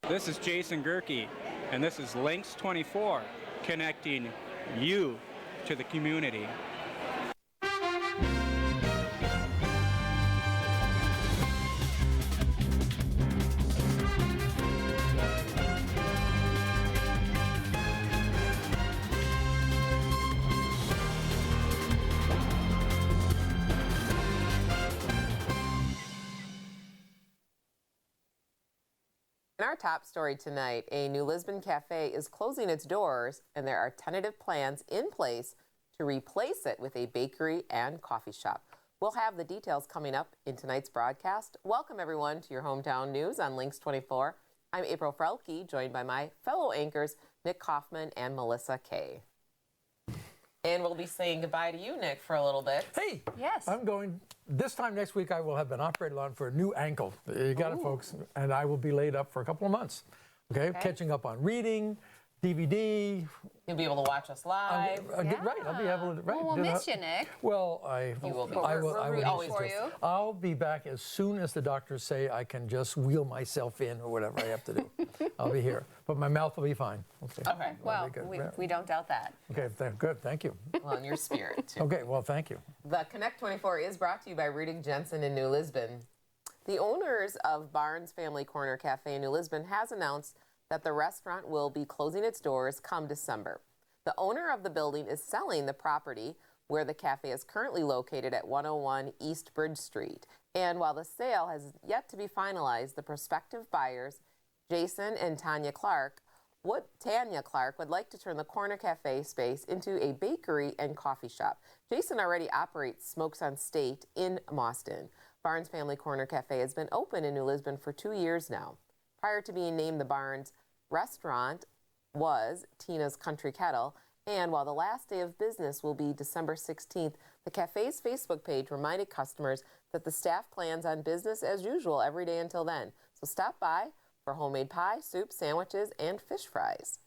This is Jason Gerke, and this is LYNXX 24, connecting you to the community. In our top story tonight, a new Lisbon cafe is closing its doors, and there are tentative plans in place to replace it with a bakery and coffee shop. We'll have the details coming up in tonight's broadcast. Welcome, everyone, to your hometown news on LYNXX 24. I'm April Frelke, joined by my fellow anchors, Nick Kaufman and Melissa Kay. And we'll be saying goodbye to you, Nick, for a little bit. Hey, yes. I'm going, this time next week I will have been operated on for a new ankle. You got it, folks. And I will be laid up for a couple of months. Okay? Catching up on reading, DVD. You'll be able to watch us live. Right, I'll be able to. Right, Well, we'll miss you, Nick. Well, You will be. I will always miss for you. you. I'll be back as soon as the doctors say I can just wheel myself in or whatever I have to do. I'll be here. But my mouth will be fine. Okay. Well, we don't doubt that. Okay, good, thank you. Well, in your spirit, too. Okay, well, thank you. The Connect 24 is brought to you by Rudig Jensen in New Lisbon. The owners of Barnes Family Corner Cafe in New Lisbon has announced that the restaurant will be closing its doors come December. The owner of the building is selling the property where the cafe is currently located at 101 East Bridge Street. And while the sale has yet to be finalized, the prospective buyers, Jason and Tanya Clark, would like to turn the corner cafe space into a bakery and coffee shop. Jason already operates Smokes on State in Mauston. Barnes Family Corner Cafe has been open in New Lisbon for 2 years now. Prior to being named the Barnes restaurant was Tina's Country Kettle, and while the last day of business will be December 16th, the cafe's Facebook page reminded customers that the staff plans on business as usual every day until then. So stop by for homemade pie, soup, sandwiches, and fish fries.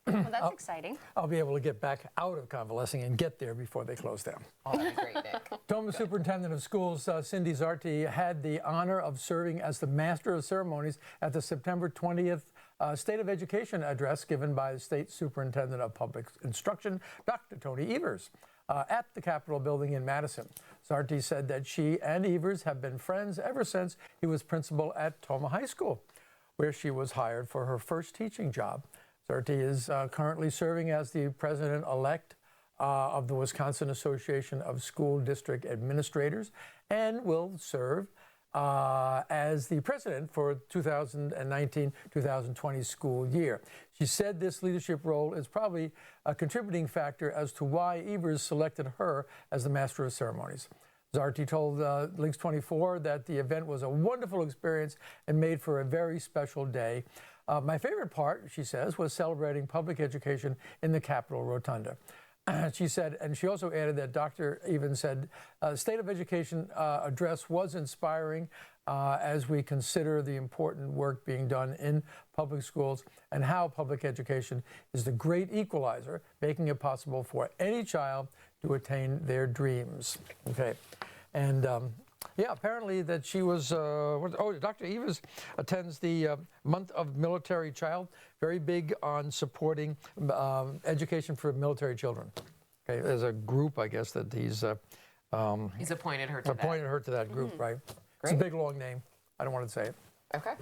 Well, that's exciting. I'll be able to get back out of convalescing and get there before they close down. Oh, that'd be great, Nick. Toma Superintendent of Schools Cindy Zarti had the honor of serving as the Master of Ceremonies at the September 20th State of Education address given by the State Superintendent of Public Instruction, Dr. Tony Evers, at the Capitol building in Madison. Zarti said that she and Evers have been friends ever since he was principal at Toma High School, where she was hired for her first teaching job. Zarti is currently serving as the president-elect of the Wisconsin Association of School District Administrators and will serve as the president for 2019-2020 school year. She said this leadership role is probably a contributing factor as to why Evers selected her as the Master of Ceremonies. Zarti told LYNXX 24 that the event was a wonderful experience and made for a very special day. My favorite part, she says, was celebrating public education in the Capitol Rotunda. She said, and she also added that Dr. Evans said, State of Education address was inspiring as we consider the important work being done in public schools and how public education is the great equalizer, making it possible for any child to attain their dreams. Okay, and yeah, apparently that she was, Dr. Evers attends the Month of Military Child, very big on supporting education for military children. Okay, there's a group, I guess, that he's appointed her to that group, right? Great. It's a big, long name. I don't want to say it. Okay.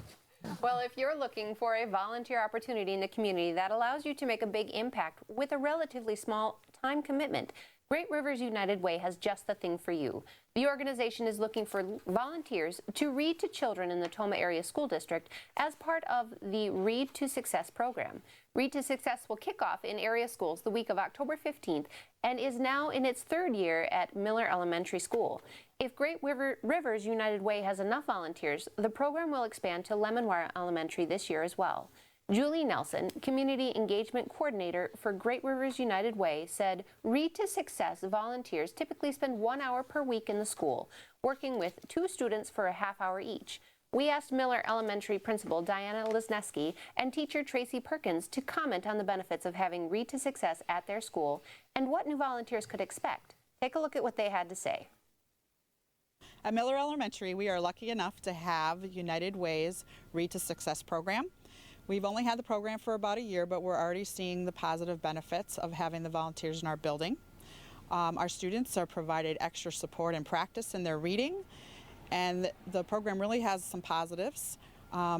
Well, if you're looking for a volunteer opportunity in the community that allows you to make a big impact with a relatively small time commitment, Great Rivers United Way has just the thing for you. The organization is looking for volunteers to read to children in the Toma Area School District as part of the Read to Success program. Read to Success will kick off in area schools the week of October 15th and is now in its third year at Miller Elementary School. If Great Rivers United Way has enough volunteers, the program will expand to Lemonwara Elementary this year as well. Julie Nelson, Community Engagement Coordinator for Great Rivers United Way, said Read to Success volunteers typically spend 1 hour per week in the school, working with 2 students for a half hour each. We asked Miller Elementary Principal Diana Lisneski and teacher Tracy Perkins to comment on the benefits of having Read to Success at their school and what new volunteers could expect. Take a look at what they had to say. At Miller Elementary, we are lucky enough to have United Way's Read to Success program. We've only had the program for about a year, but we're already seeing the positive benefits of having the volunteers in our building. Our students are provided extra support and practice in their reading, and the program really has some positives.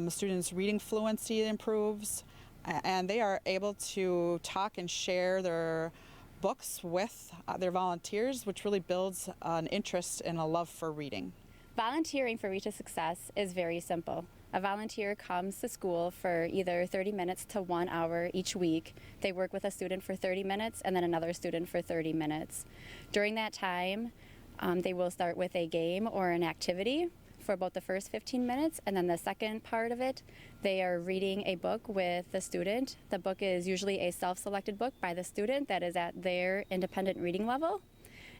Students' reading fluency improves, and they are able to talk and share their books with their volunteers, which really builds an interest and a love for reading. Volunteering for Read to Success is very simple. A volunteer comes to school for either 30 minutes to 1 hour each week. They work with a student for 30 minutes and then another student for 30 minutes. During that time, they will start with a game or an activity for about the first 15 minutes, and then the second part of it, they are reading a book with the student. The book is usually a self-selected book by the student that is at their independent reading level,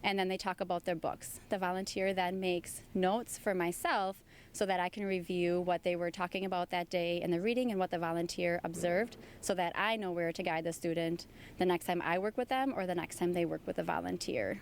and then they talk about their books. The volunteer then makes notes for myself so that I can review what they were talking about that day in the reading and what the volunteer observed, so that I know where to guide the student the next time I work with them or the next time they work with a volunteer.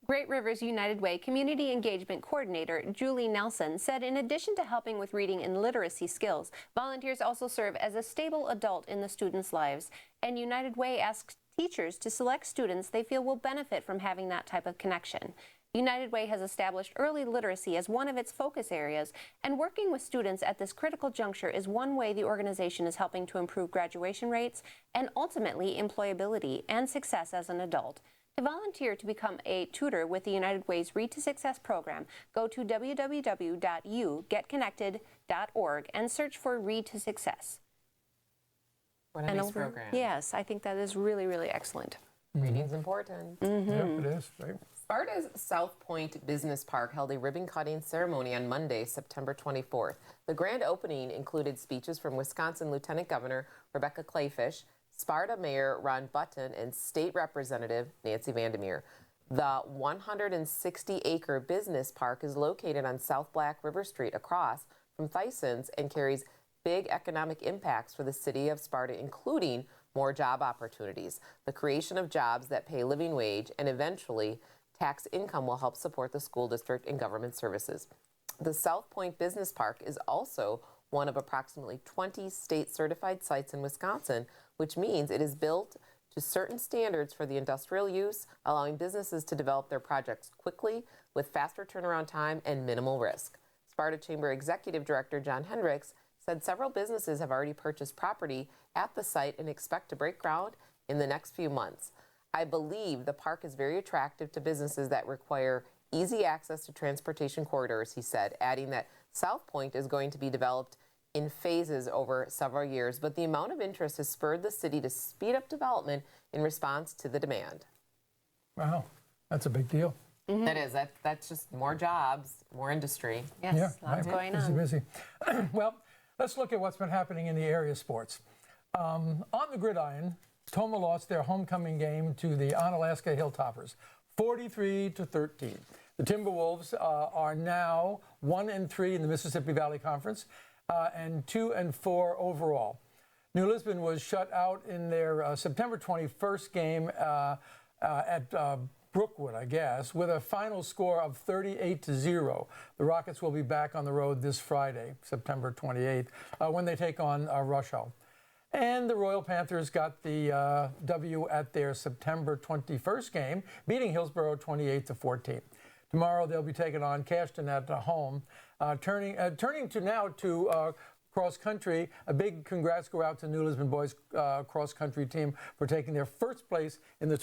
Great Rivers United Way Community Engagement Coordinator Julie Nelson said in addition to helping with reading and literacy skills, volunteers also serve as a stable adult in the students' lives. And United Way asks teachers to select students they feel will benefit from having that type of connection. United Way has established early literacy as one of its focus areas, and working with students at this critical juncture is one way the organization is helping to improve graduation rates and ultimately employability and success as an adult. To volunteer to become a tutor with the United Way's Read to Success program, go to www.ugetconnected.org and search for Read to Success. What a nice program. Yes, I think that is really, really excellent. Reading's important. Yeah, it is, right? Sparta's South Point Business Park held a ribbon-cutting ceremony on Monday, September 24th. The grand opening included speeches from Wisconsin Lieutenant Governor Rebecca Clayfish, Sparta Mayor Ron Button, and State Representative Nancy Vandermeer. The 160-acre business park is located on South Black River Street across from Tyson's and carries big economic impacts for the city of Sparta, including more job opportunities. The creation of jobs that pay living wage and eventually tax income will help support the school district and government services. The South Point Business Park is also one of approximately 20 state-certified sites in Wisconsin, which means it is built to certain standards for the industrial use, allowing businesses to develop their projects quickly with faster turnaround time and minimal risk. Sparta Chamber Executive Director John Hendricks said several businesses have already purchased property at the site and expect to break ground in the next few months. I believe the park is very attractive to businesses that require easy access to transportation corridors, he said, adding that South Point is going to be developed in phases over several years, but the amount of interest has spurred the city to speed up development in response to the demand. Wow, that's a big deal. That is. That's just more jobs, more industry. Yes, Yeah, lots right. going on. Busy. Well, let's look at what's been happening in the area sports. On the gridiron, Toma lost their homecoming game to the Onalaska Hilltoppers, 43-13. The Timberwolves are now 1-3 in the Mississippi Valley Conference and 2-4 overall. New Lisbon was shut out in their September 21st game at Brookwood, I guess, with a final score of 38-0. The Rockets will be back on the road this Friday, September 28th, when they take on Rushall. And the Royal Panthers got the W at their September 21st game, beating Hillsborough 28-14. Tomorrow they'll be taking on Cashton at home. Turning to cross country, a big congrats go out to New Lisbon boys cross country team for taking their first place in the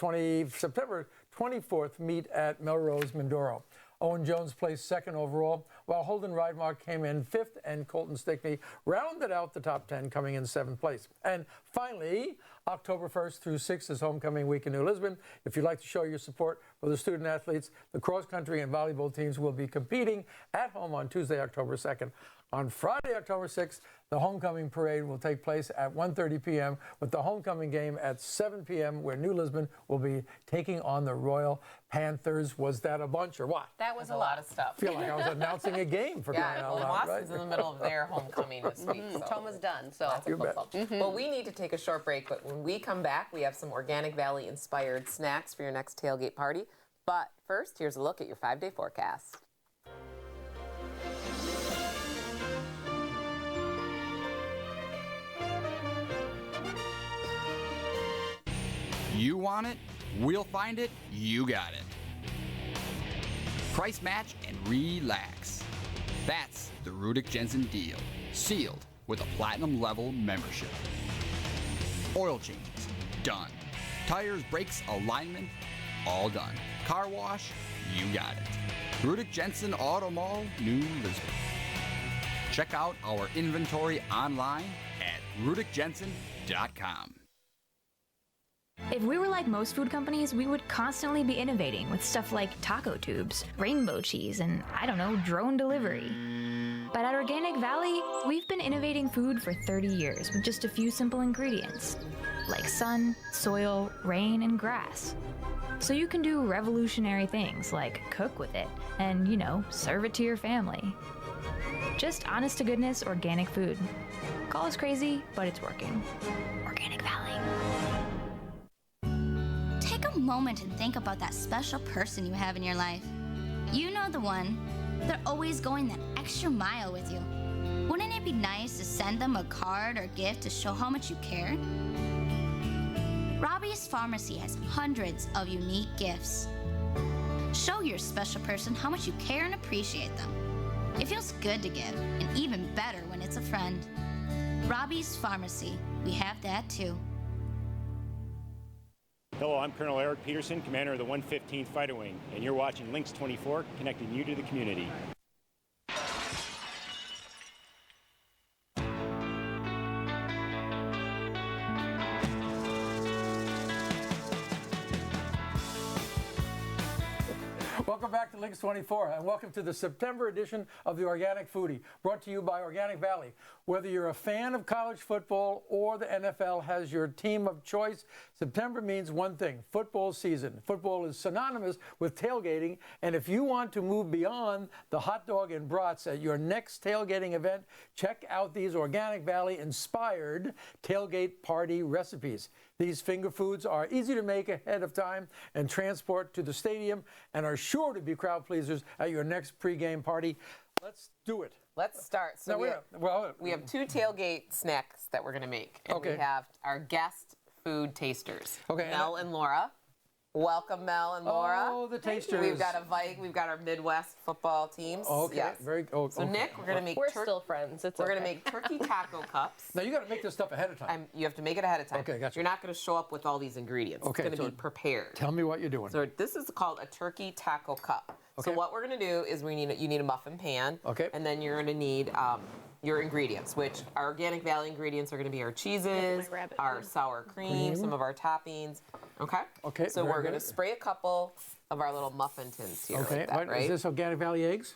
September 24th meet at Melrose Mindoro. Owen Jones placed second overall, while Holden Ridemark came in fifth, and Colton Stickney rounded out the top 10, coming in seventh place. And finally, October 1st through 6th is homecoming week in New Lisbon. If you'd like to show your support for the student athletes, the cross country and volleyball teams will be competing at home on Tuesday, October 2nd. On Friday, October 6th, the homecoming parade will take place at 1:30 p.m. with the homecoming game at 7 p.m. where New Lisbon will be taking on the Royal Panthers. Was that a bunch or what? That was a lot of stuff. I feel like I was announcing a game for crying out loud, Boston's in the middle of their homecoming this week. So. Toma's done, so. Lots of football. Well, we need to take a short break, but when we come back, we have some Organic Valley-inspired snacks for your next tailgate party. But first, here's a look at your 5-day forecast. you want it, we'll find it, you got it. Price match and relax. That's the Rudick Jensen deal, sealed with a platinum level membership. Oil changes, done. Tires, brakes, alignment, all done. Car wash, you got it. Rudick Jensen Auto Mall, New Lisbon. Check out our inventory online at rudickjensen.com. If we were like most food companies, we would constantly be innovating with stuff like taco tubes, rainbow cheese, and I don't know, drone delivery. But at Organic Valley, we've been innovating food for 30 years with just a few simple ingredients, like sun, soil, rain, and grass. So you can do revolutionary things like cook with it and, serve it to your family. Just honest-to-goodness organic food. Call us crazy, but it's working. Organic Valley. Take a moment and think about that special person you have in your life. You know the one. They're always going that extra mile with you. Wouldn't it be nice to send them a card or gift to show how much you care? Robbie's Pharmacy has hundreds of unique gifts. Show your special person how much you care and appreciate them. It feels good to give, and even better when it's a friend. Robbie's Pharmacy, we have that too. Hello, I'm Colonel Eric Peterson, commander of the 115th Fighter Wing, and you're watching LYNXX 24, connecting you to the community. Welcome back to LYNXX 24, and welcome to the September edition of the Organic Foodie, brought to you by Organic Valley. Whether you're a fan of college football or the NFL has your team of choice, September means one thing: football season. Football is synonymous with tailgating, and if you want to move beyond the hot dog and brats at your next tailgating event, check out these Organic Valley-inspired tailgate party recipes. These finger foods are easy to make ahead of time and transport to the stadium and are sure to be crowd pleasers at your next pregame party. Let's do it. Let's start. So we have two tailgate snacks that we're going to make. And we have our guest food tasters, Mel and Laura. Welcome, Mel and Laura. Oh, the tasters. We've got we've got our Midwest football teams. Okay, yes. So Nick, we're going to make. We're still friends. We're going to make turkey taco cups. Now you got to make this stuff ahead of time. You have to make it ahead of time. Okay, gotcha. You're not going to show up with all these ingredients. Okay, it's going to be prepared. Tell me what you're doing. So this is called a turkey taco cup. Okay. So what we're going to do is you need a muffin pan. Okay. And then you're going to need your ingredients, which our Organic Valley ingredients are going to be our cheeses, our sour cream, some of our toppings. Okay. Okay. So we're going to spray a couple of our little muffin tins here. Okay. Like that, right? Is this Organic Valley eggs?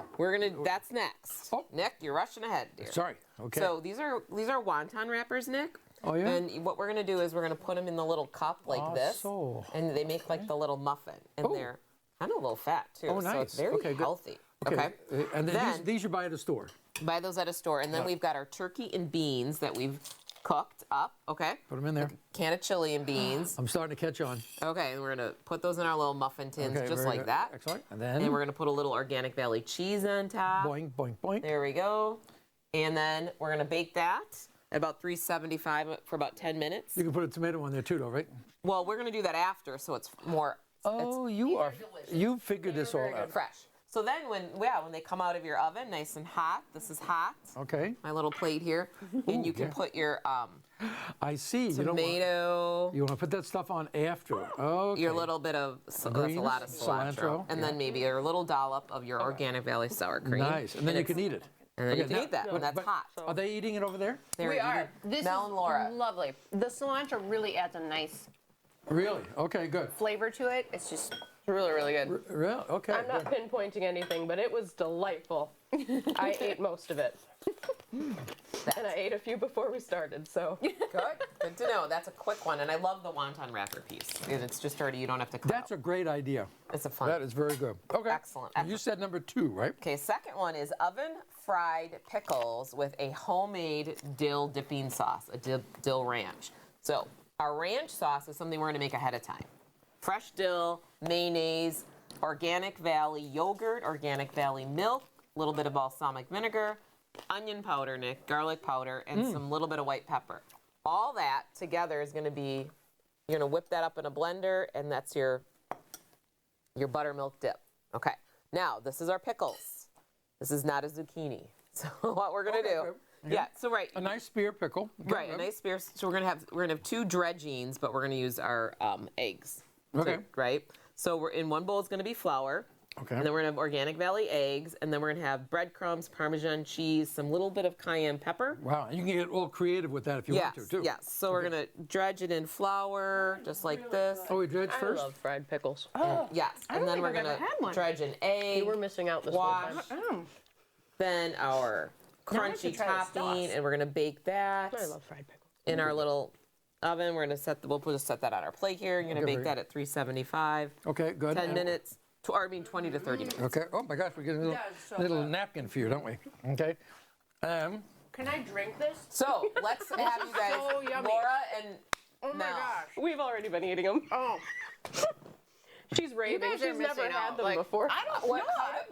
That's next. Oh. Nick, you're rushing ahead, dear. Sorry. Okay. So these are wonton wrappers, Nick. Oh yeah. And what we're going to do is we're going to put them in the little cup like this, and they make like the little muffin, and they're kind of a little fat too. Oh, nice. So it's very healthy. Okay. And then these you buy at a store. Buy those at a store, and then we've got our turkey and beans that we've cooked up. Okay. Put them in there. A can of chili and beans. I'm starting to catch on. Okay, and we're gonna put those in our little muffin tins, just like that. Excellent. And then. And we're gonna put a little Organic Valley cheese on top. Boing, boing, boing. There we go. And then we're gonna bake that at about 375 for about 10 minutes. You can put a tomato on there too, though, right? Well, we're gonna do that after, so it's more. Oh, you figured this all out. Fresh. So then when they come out of your oven, nice and hot. This is hot. Okay. My little plate here, and you can put your I see. tomato. You want to put that stuff on after. Okay. Your little bit of that's a lot of cilantro, and then maybe a little dollop of your Organic Valley sour cream. Nice, and then you can eat it. And then you can eat that, and that's hot. Are they eating it over there? We are. This Mel and Laura. is lovely. The cilantro really adds a nice Really? Okay, good. flavor to it. It's just Really, really good. Really? Okay. I'm not pinpointing anything, but it was delightful. I ate most of it. And I ate a few before we started, so. Good to know. That's a quick one, and I love the wonton wrapper piece. And it's just already, you don't have to cut That's a great idea. It's a fun. That is very good. Okay. Excellent. And you said number 2, right? Okay, second one is oven-fried pickles with a homemade dill dipping sauce, a dill ranch. So our ranch sauce is something we're going to make ahead of time. Fresh dill, mayonnaise, Organic Valley yogurt, Organic Valley milk, a little bit of balsamic vinegar, onion powder, Nick, garlic powder, and some little bit of white pepper. All that together is going to be You're gonna whip that up in a blender, and that's your buttermilk dip. Okay. Now, this is our pickles. This is not a zucchini. So what we're gonna do? Yeah. So right. A nice spear pickle. Okay, Right. A nice spear. So we're gonna have 2 dredgings, but we're gonna use our eggs. Okay. Right. So we're in one bowl is gonna be flour. Okay. And then we're gonna have Organic Valley eggs, and then we're gonna have breadcrumbs, Parmesan cheese, some little bit of cayenne pepper. Wow, you can get a little creative with that if you want to, too. Yes. So we're gonna dredge it in flour, just like this. Oh, we dredge first? I love fried pickles. Yes. And then we're gonna dredge an egg. You were missing out this wash. whole time. Then our crunchy topping, and we're gonna bake that. I love fried pickles. In our little oven. We're gonna we'll just set that on our plate here. You're gonna bake that at 375. Okay, good. 10 minutes. 20 to 30 minutes. Okay. Oh my gosh, we're getting a little napkin for you, don't we? Okay. Can I drink this? So let's have you guys, so yummy. Laura and Oh my gosh. We've already been eating them. Oh. She's raving. She's never had them before. I don't know.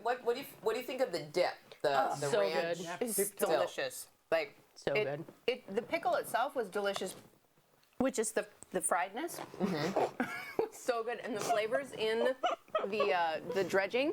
What do you think of the dip? The so ranch? good. It's delicious. Like so good. The pickle itself was delicious, which is the friedness. So good, and the flavors in the dredging,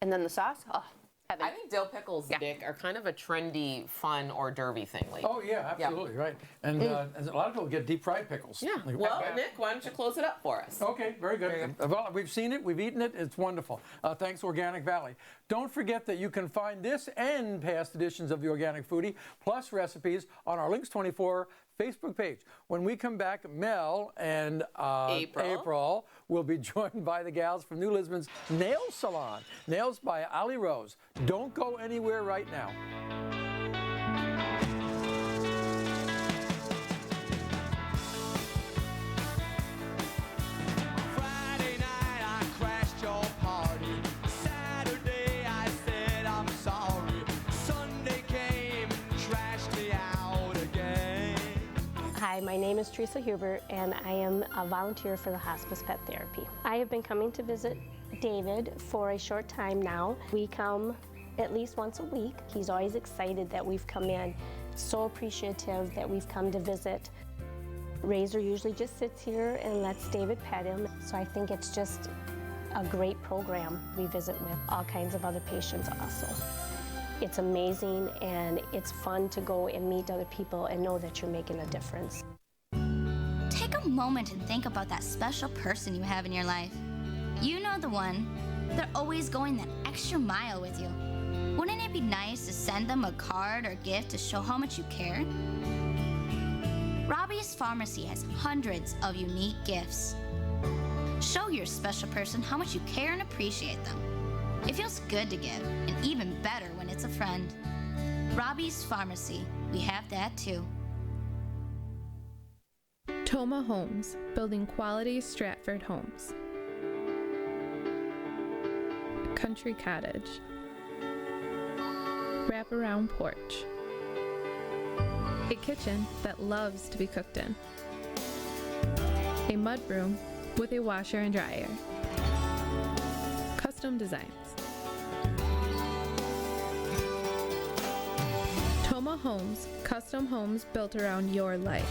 and then the sauce. Oh, heaven. I think dill pickles, Dick, are kind of a trendy, fun hors d'oeuvre thing lately. Oh yeah, absolutely right. And a lot of people get deep fried pickles. Yeah. Like, Well, Nick, why don't you close it up for us? Okay, very good. Well, we've seen it, we've eaten it, it's wonderful. Thanks, Organic Valley. Don't forget that you can find this and past editions of the Organic Foodie, plus recipes, on our LYNXX24 Facebook page. When we come back, Mel and April will be joined by the gals from New Lisbon's Nail Salon. Nails by Ali Rose. Don't go anywhere right now. Friday night I crashed your party. Saturday I said I'm sorry. Sunday came and trashed me out again. Hi, my name is Teresa Hubert, and I am a volunteer for the Hospice Pet Therapy. I have been coming to visit David for a short time now. We come at least once a week. He's always excited that we've come in, so appreciative that we've come to visit. Razor usually just sits here and lets David pet him, so I think it's just a great program. We visit with all kinds of other patients also. It's amazing, and it's fun to go and meet other people and know that you're making a difference. Take a moment and think about that special person you have in your life. You know the one. They're always going that extra mile with you. Wouldn't it be nice to send them a card or gift to show how much you care? Robbie's Pharmacy has hundreds of unique gifts. Show your special person how much you care and appreciate them. It feels good to give, and even better when it's a friend. Robbie's Pharmacy, we have that too. Toma Homes, building quality Stratford homes. Country Cottage. Wraparound porch. A kitchen that loves to be cooked in. A mudroom with a washer and dryer. Custom designs. Toma Homes, custom homes built around your life.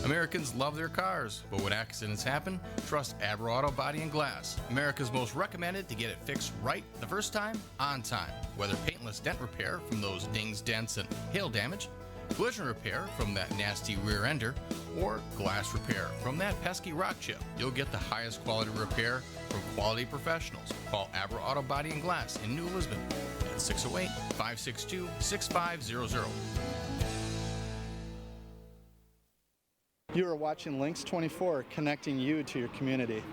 Americans love their cars, but when accidents happen, trust Abra Auto Body and Glass. America's most recommended to get it fixed right the first time, on time. Whether paintless dent repair from those dings, dents, and hail damage, collision repair from that nasty rear ender, or glass repair from that pesky rock chip, you'll get the highest quality repair from quality professionals. Call Abra Auto Body and Glass in New Lisbon at 608-562-6500. You are watching LYNXX24, connecting you to your community.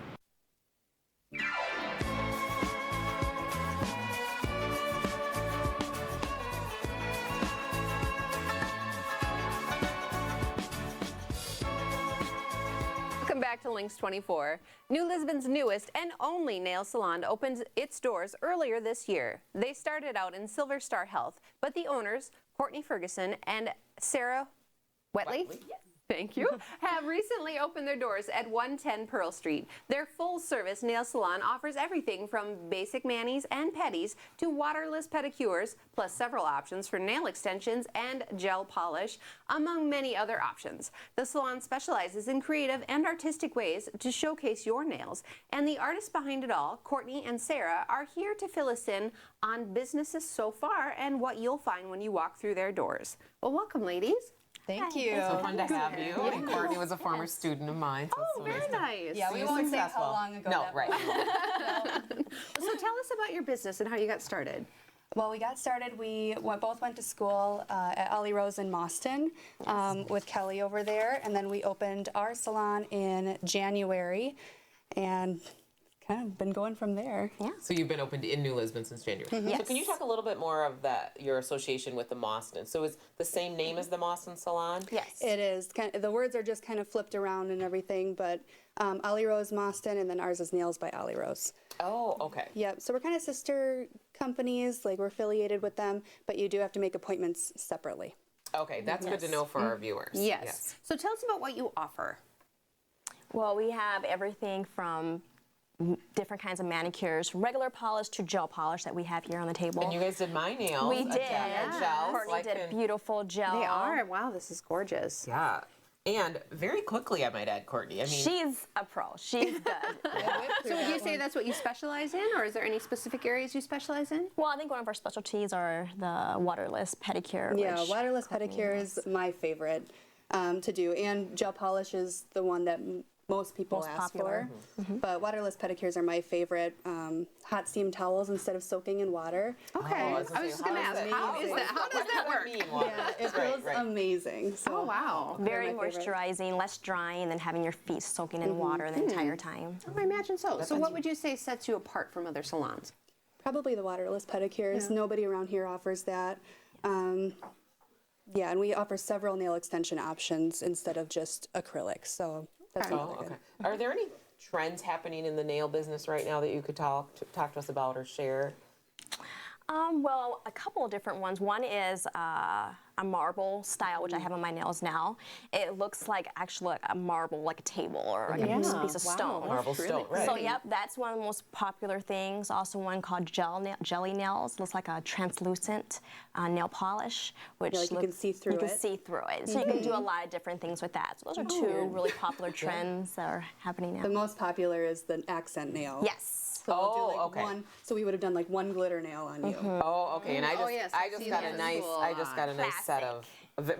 Welcome back to LYNXX24. New Lisbon's newest and only nail salon opened its doors earlier this year. They started out in Silver Star Health, but the owners, Courtney Ferguson and Sarah Wetley, thank you, have recently opened their doors at 110 Pearl Street. Their full-service nail salon offers everything from basic manis and pedis to waterless pedicures, plus several options for nail extensions and gel polish, among many other options. The salon specializes in creative and artistic ways to showcase your nails, and the artists behind it all, Courtney and Sarah, are here to fill us in on businesses so far and what you'll find when you walk through their doors. Well, welcome, ladies. Thank you. So fun to have you. And Courtney was a former student of mine. So Oh, very nice. Yeah, we won't say how long ago No, that right. So tell us about your business and how you got started. Well, we got started, we both went to school at Ollie Rose in Mauston with Kelly over there, and then we opened our salon in January, and kind of been going from there. Yeah. So you've been opened in New Lisbon since January. Mhm. So Yes. can you talk a little bit more of your association with the Mauston? So is the same name as the Mauston Salon? Yes. It is. The words are just kind of flipped around and everything, but Ollie Rose Mauston, and then ours is Nails by Ollie Rose. Oh, okay. Yep. So we're kind of sister companies, like we're affiliated with them, but you do have to make appointments separately. Okay, that's good to know for our viewers. Yes. So tell us about what you offer. Well, we have everything from different kinds of manicures, from regular polish to gel polish that we have here on the table. And you guys did my nails. We did. Gels. Courtney did beautiful gel. They are. Wow, this is gorgeous. Yeah. And very quickly, I might add, Courtney. I mean, she's a pro. She's good. So would you say that's what you specialize in, or is there any specific areas you specialize in? Well, I think one of our specialties are the waterless pedicure. Yeah, which waterless Courtney pedicure has. is my favorite to do, and gel polish is the one that most people Most ask popular. for. But waterless pedicures are my favorite. Hot steam towels instead of soaking in water. Okay. I was just going to ask, how does that work? Yeah, it feels amazing. So. Oh, wow. Very my favorite. moisturizing, less drying than having your feet soaking in water the entire time. Oh, I imagine so. So what would you say sets you apart from other salons? Probably the waterless pedicures. Yeah. Nobody around here offers that. Yeah, and we offer several nail extension options instead of just acrylic. So that's really good. Are there any trends happening in the nail business right now that you could talk to us about or share? Well, a couple of different ones. One is a marble style, which I have on my nails now. It looks like actually a marble, like a table or like a piece of stone. Marble stone, right. So, yep, that's one of the most popular things. Also one called jelly nails. Looks like a translucent nail polish, which Yeah, like you can see through You can it. see through it. So you can do a lot of different things with that. So those are two really popular trends that are happening now. The most popular is the accent nail. Yes. So we'll do like one. So we would have done like one glitter nail on you. Oh, okay. And I just, I just got a nice, Classic. set of.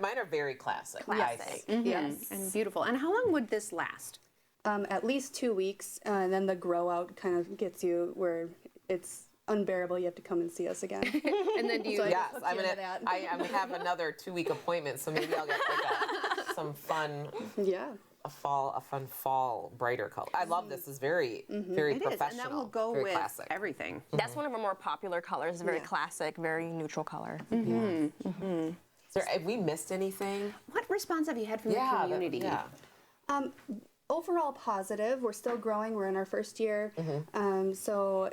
Mine are very classic. I Classic. think. Yes. And beautiful. And how long would this last? At least 2 weeks, and then the grow out kind of gets you where it's unbearable. You have to come and see us again. And then do you? So I Yes, just hooked I'm you gonna. into that. I have another 2-week appointment, so maybe I'll get like some fun. Yeah. A fun fall, brighter color. I love this. It's very, very It is, professional. and that will go very with classic. everything. That's one of our more popular colors. Very classic, very neutral color. Have we missed anything? What response have you had from the community? Overall positive. We're still growing. We're in our first year. So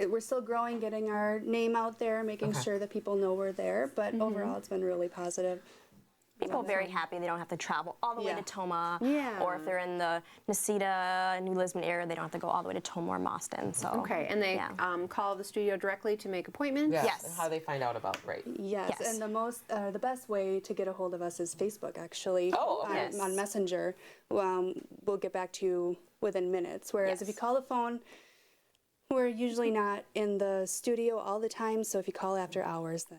we're still growing, getting our name out there, making sure that people know we're there. But overall, it's been really positive. People are very happy they don't have to travel all the way to Toma. Yeah. Or if they're in the Necedah, New Lisbon area, they don't have to go all the way to Toma or Mauston. So Okay, and they call the studio directly to make appointments? Yes. And how do they find out about Yes, and the best way to get a hold of us is Facebook, actually. Oh, okay. On Messenger. We'll get back to you within minutes. Whereas if you call the phone, we're usually not in the studio all the time. So if you call after hours, then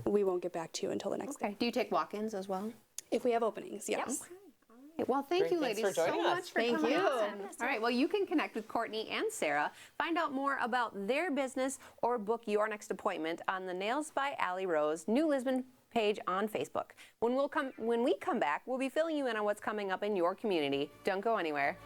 we won't get back to you until the next day. Do you take walk-ins as well? If we have openings, yes. Okay. Well, thank you, Thanks ladies, for joining so us. much for Thank coming you. on. All right, well, you can connect with Courtney and Sarah, find out more about their business, or book your next appointment on the Nails by Ollie Rose New Lisbon page on Facebook. When we come back, we'll be filling you in on what's coming up in your community. Don't go anywhere.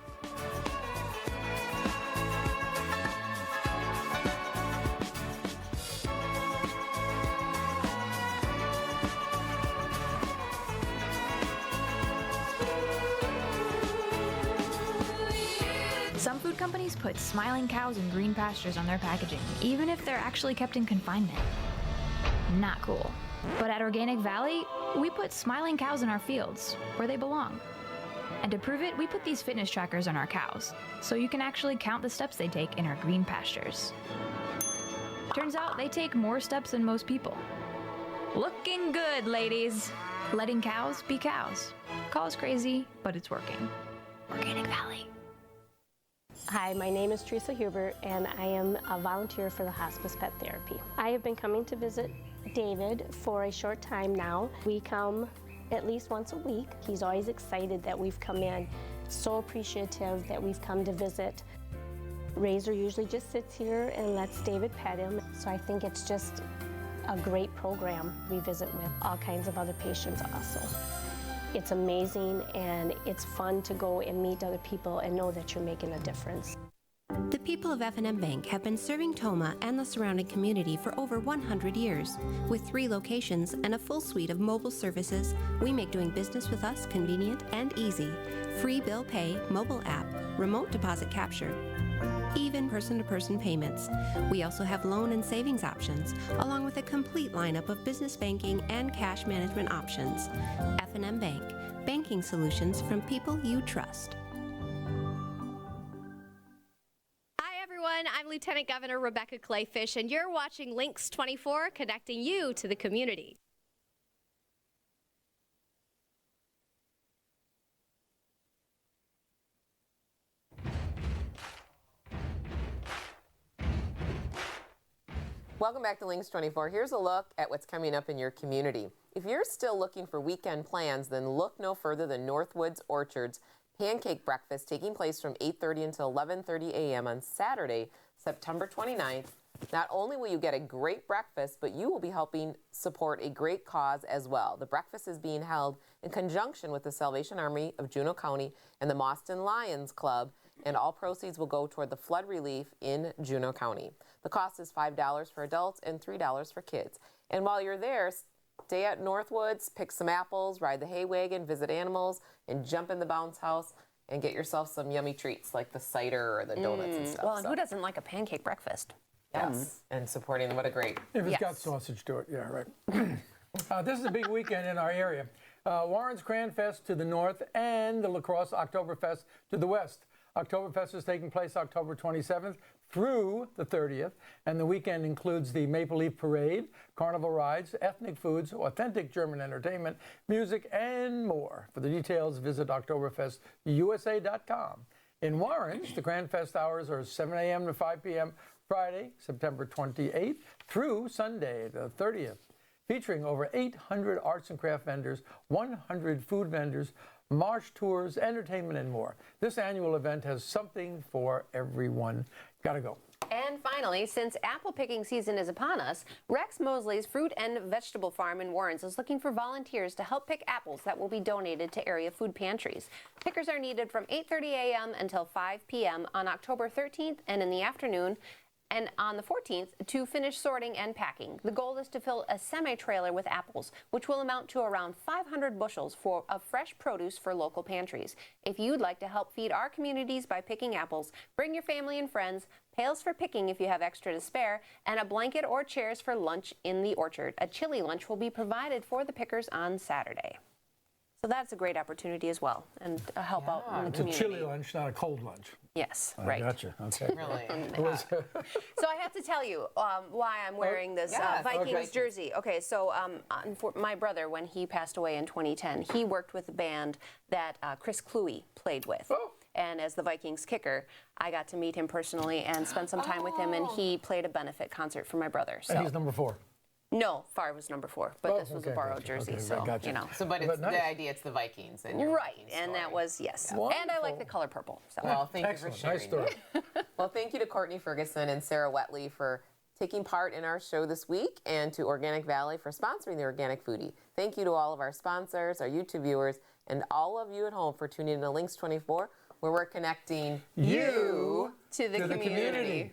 Some food companies put smiling cows and green pastures on their packaging, even if they're actually kept in confinement. Not cool. But at Organic Valley, we put smiling cows in our fields, where they belong. And to prove it, we put these fitness trackers on our cows, so you can actually count the steps they take in our green pastures. Turns out they take more steps than most people. Looking good, ladies. Letting cows be cows. Call us crazy, but it's working. Organic Valley. Hi, my name is Teresa Huber, and I am a volunteer for the Hospice Pet Therapy. I have been coming to visit David for a short time now. We come at least once a week. He's always excited that we've come in, so appreciative that we've come to visit. Razor usually just sits here and lets David pet him, so I think it's just a great program. We visit with all kinds of other patients also. It's amazing, and it's fun to go and meet other people and know that you're making a difference. The people of F&M Bank have been serving Toma and the surrounding community for over 100 years. With 3 locations and a full suite of mobile services, we make doing business with us convenient and easy. Free bill pay, mobile app, remote deposit capture, even person-to-person payments. We also have loan and savings options, along with a complete lineup of business banking and cash management options. F&M Bank, banking solutions from people you trust. Hi everyone, I'm Lieutenant Governor Rebecca Clayfish, and you're watching LYNXX 24, connecting you to the community. Welcome back to LYNXX 24. Here's a look at what's coming up in your community. If you're still looking for weekend plans, then look no further than Northwoods Orchard's Pancake Breakfast, taking place from 8:30 until 11:30 a.m. on Saturday, September 29th. Not only will you get a great breakfast, but you will be helping support a great cause as well. The breakfast is being held in conjunction with the Salvation Army of Juneau County and the Boston Lions Club, and all proceeds will go toward the flood relief in Juneau County. The cost is $5 for adults and $3 for kids. And while you're there, stay at Northwoods, pick some apples, ride the hay wagon, visit animals, and jump in the bounce house and get yourself some yummy treats like the cider or the donuts and stuff. Well, and who doesn't like a pancake breakfast? Yes, and supporting them. What a great. If it's got sausage to it, yeah, right. This is a big weekend in our area. Warren's Cran Fest to the north and the La Crosse Oktoberfest to the west. Oktoberfest is taking place October 27th through the 30th, and the weekend includes the Maple Leaf Parade, carnival rides, ethnic foods, authentic German entertainment, music, and more. For the details, visit OktoberfestUSA.com. In Warren's, the Cran Fest hours are 7 a.m. to 5 p.m. Friday, September 28th through Sunday, the 30th, featuring over 800 arts and craft vendors, 100 food vendors, marsh tours, entertainment, and more. This annual event has something for everyone. Gotta go. And finally, since apple picking season is upon us, Rex Mosley's Fruit and Vegetable Farm in Warrens is looking for volunteers to help pick apples that will be donated to area food pantries. Pickers are needed from 8:30 a.m. until 5 p.m. on October 13th and in the afternoon, and on the 14th to finish sorting and packing. The goal is to fill a semi-trailer with apples, which will amount to around 500 bushels of fresh produce for local pantries. If you'd like to help feed our communities by picking apples, bring your family and friends, pails for picking if you have extra to spare, and a blanket or chairs for lunch in the orchard. A chili lunch will be provided for the pickers on Saturday. So that's a great opportunity as well, and help out in the community. It's a chilly lunch, not a cold lunch. Yes, I right. Gotcha. Okay. Really? So I have to tell you why I'm wearing this Vikings jersey. Okay, so my brother, when he passed away in 2010, he worked with a band that Chris Cluey played with. Oh. And as the Vikings kicker, I got to meet him personally and spend some time with him, and he played a benefit concert for my brother. So. And he's number 4. No, Favre was number 4, but this was a borrowed jersey, so gotcha. you know. So, but it's the idea, it's the Vikings. And right, and that was, yes. Yeah. And I like the color purple. So. Well, thank you for sharing. Nice story. Well, thank you to Courtney Ferguson and Sarah Wetley for taking part in our show this week, and to Organic Valley for sponsoring the Organic Foodie. Thank you to all of our sponsors, our YouTube viewers, and all of you at home for tuning in to LYNXX 24, where we're connecting you to the community.